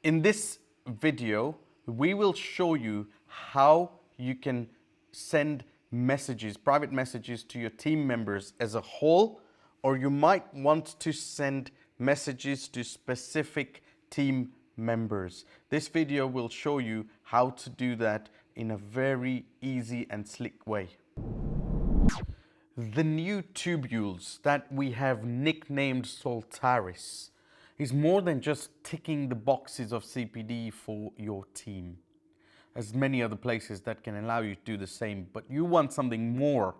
In this video, we will show you how you can send messages, private messages to your team members as a whole, or you might want to send messages to specific team members. This video will show you how to do that in a very easy and slick way. The new Tubules that we have nicknamed Saltaris is more than just ticking the boxes of CPD for your team. There's many other places that can allow you to do the same, but you want something more.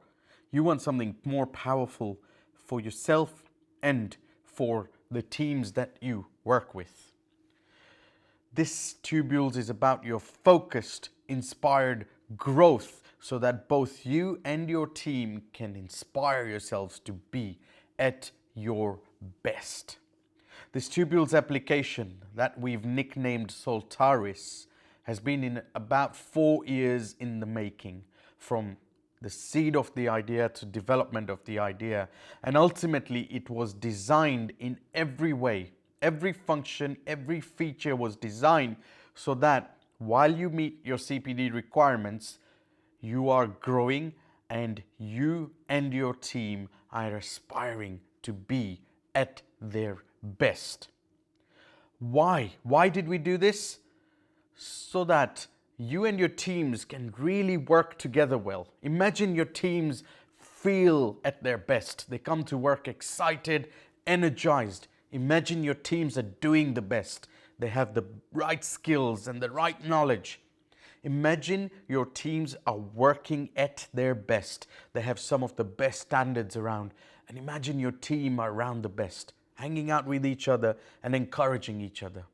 You want something more powerful for yourself and for the teams that you work with. This Tubules is about your focused, inspired growth so that both you and your team can inspire yourselves to be at your best. This Tubules application that we've nicknamed Saltaris has been in about 4 years in the making, from the seed of the idea to development of the idea, and ultimately it was designed in every way. Every function, every feature was designed so that while you meet your CPD requirements, you are growing and you and your team are aspiring to be at their best. Why? Why did we do this? So that you and your teams can really work together well. Imagine your teams feel at their best. They come to work excited, energized. Imagine your teams are doing the best. They have the right skills and the right knowledge. Imagine your teams are working at their best. They have some of the best standards around. And imagine your team are around the best, hanging out with each other and encouraging each other.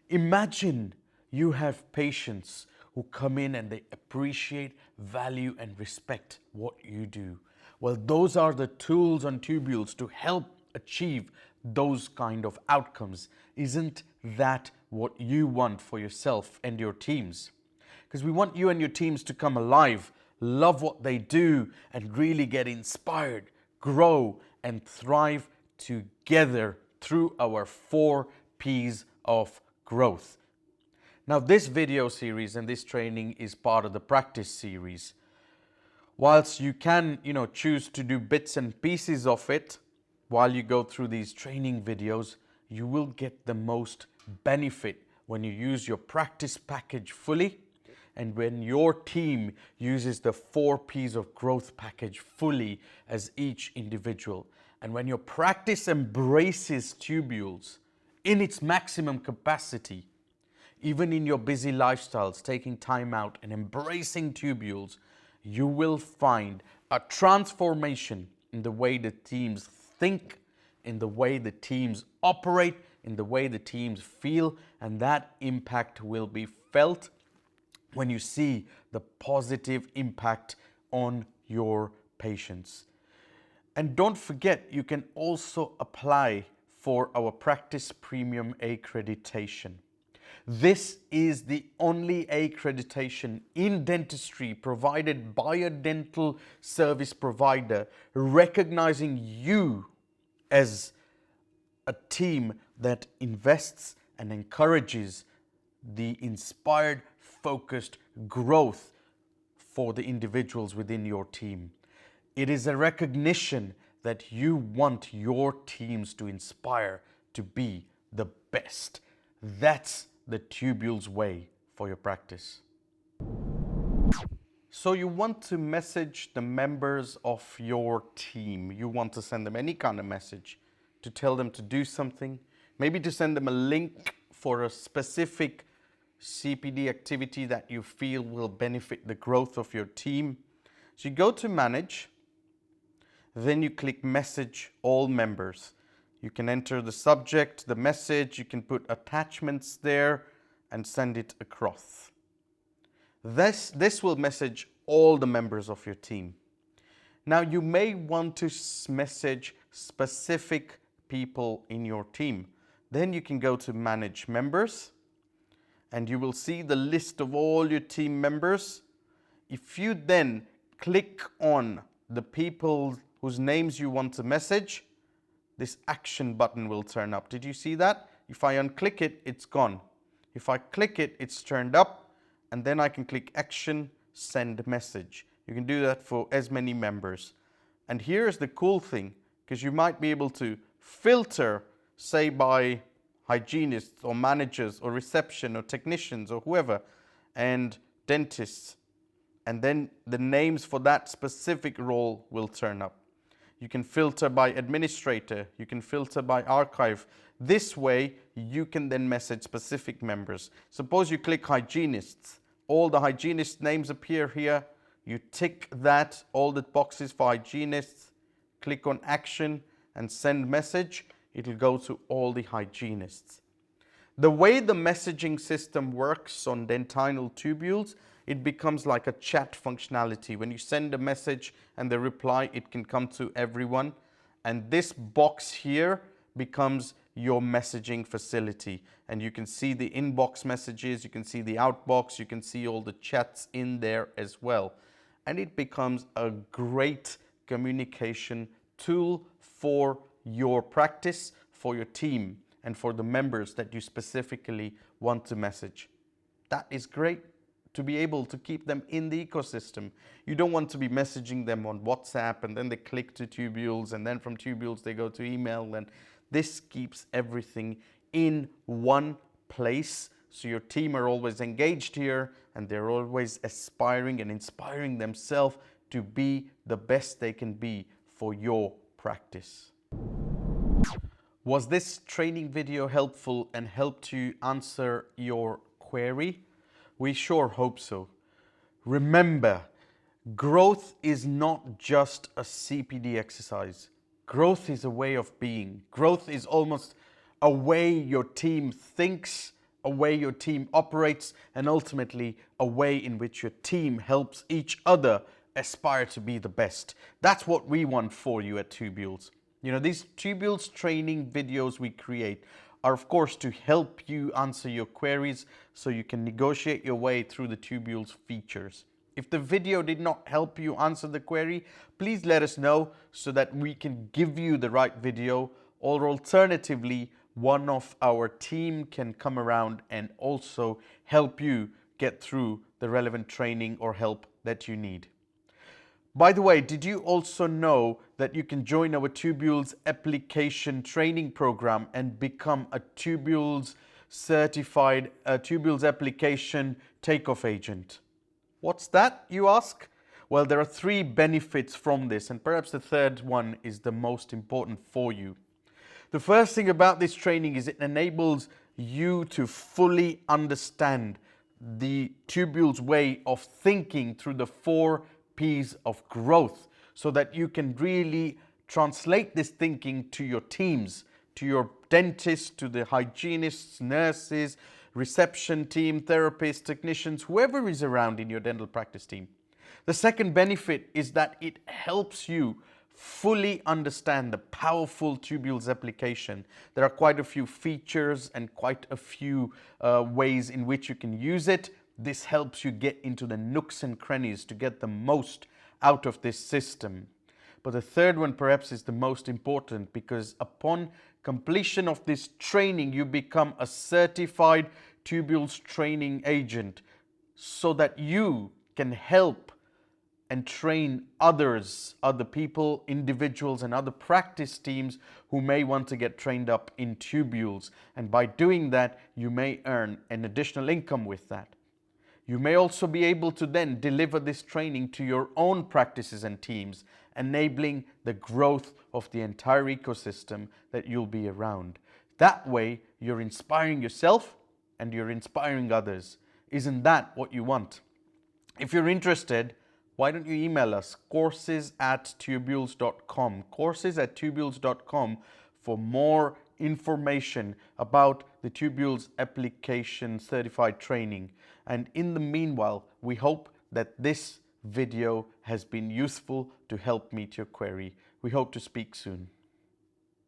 Imagine you have patients who come in and they appreciate, value and respect what you do. Well, those are the tools on Tubules to help achieve those kind of outcomes. Isn't that what you want for yourself and your teams? Because we want you and your teams to come alive, love what they do, and really get inspired, grow, and thrive together through our 4 P's of growth. Now, this video series and this training is part of the practice series. Whilst you can, choose to do bits and pieces of it while you go through these training videos, you will get the most benefit when you use your practice package fully and when your team uses the 4 P's of growth package fully as each individual. And when your practice embraces Tubules in its maximum capacity, even in your busy lifestyles, taking time out and embracing Tubules, you will find a transformation in the way the teams think, in the way the teams operate, in the way the teams feel, and that impact will be felt when you see the positive impact on your patients. And don't forget, you can also apply for our Practice Premium accreditation. This is the only accreditation in dentistry provided by a dental service provider, recognizing you as a team that invests and encourages the inspired, focused growth for the individuals within your team. It is a recognition that you want your teams to inspire to be the best. That's the Tubules way for your practice. So you want to message the members of your team. You want to send them any kind of message to tell them to do something, maybe to send them a link for a specific CPD activity that you feel will benefit the growth of your team. So you go to Manage, then you click Message All Members. You can enter the subject, the message, you can put attachments there and send it across. This will message all the members of your team. Now you may want to message specific people in your team. Then you can go to Manage Members and you will see the list of all your team members. If you then click on the people whose names you want to message, this action button will turn up. Did you see that? If I unclick it, it's gone. If I click it, it's turned up, and then I can click Action, Send Message. You can do that for as many members. And here's the cool thing, because you might be able to filter, say by hygienists or managers or reception or technicians or whoever, and dentists, and then the names for that specific role will turn up. You can filter by administrator, you can filter by archive. This way you can then message specific members. Suppose you click hygienists, all the hygienist names appear here. You tick that, all the boxes for hygienists, click on Action and Send Message. It'll go to all the hygienists. The way the messaging system works on Dentinal Tubules, it becomes like a chat functionality. When you send a message and the reply, it can come to everyone. And this box here becomes your messaging facility. And you can see the inbox messages, you can see the outbox, you can see all the chats in there as well. And it becomes a great communication tool for your practice, for your team, and for the members that you specifically want to message. That is great to be able to keep them in the ecosystem. You don't want to be messaging them on WhatsApp and then they click to Tubules and then from Tubules they go to email, and this keeps everything in one place. So your team are always engaged here and they're always aspiring and inspiring themselves to be the best they can be for your practice. Was this training video helpful and helped you answer your query? We sure hope so. Remember, growth is not just a CPD exercise. Growth is a way of being. Growth is almost a way your team thinks, a way your team operates, and ultimately a way in which your team helps each other aspire to be the best. That's what we want for you at Tubules. You know, these Tubules training videos we create are of course to help you answer your queries so you can negotiate your way through the Tubules features. If the video did not help you answer the query, please let us know so that we can give you the right video, or alternatively, one of our team can come around and also help you get through the relevant training or help that you need. By the way, did you also know that you can join our Tubules application training program and become a Tubules certified Tubules application takeoff agent? What's that, you ask? Well, there are 3 benefits from this, and perhaps the third one is the most important for you. The first thing about this training is it enables you to fully understand the Tubules way of thinking through the 4 P's of growth, so that you can really translate this thinking to your teams, to your dentists, to the hygienists, nurses, reception team, therapists, technicians, whoever is around in your dental practice team. The second benefit is that it helps you fully understand the powerful Tubules application. There are quite a few features and quite a few ways in which you can use it. This helps you get into the nooks and crannies to get the most out of this system. But the third one perhaps is the most important, because upon completion of this training, you become a certified Tubules training agent so that you can help and train others, other people, individuals and other practice teams who may want to get trained up in Tubules. And by doing that, you may earn an additional income with that. You may also be able to then deliver this training to your own practices and teams, enabling the growth of the entire ecosystem that you'll be around. That way, you're inspiring yourself and you're inspiring others. Isn't that what you want? If you're interested, why don't you email us, courses@tubules.com, courses@tubules.com, for more information about the Tubules application certified training. And in the meanwhile, we hope that this video has been useful to help meet your query. We hope to speak soon.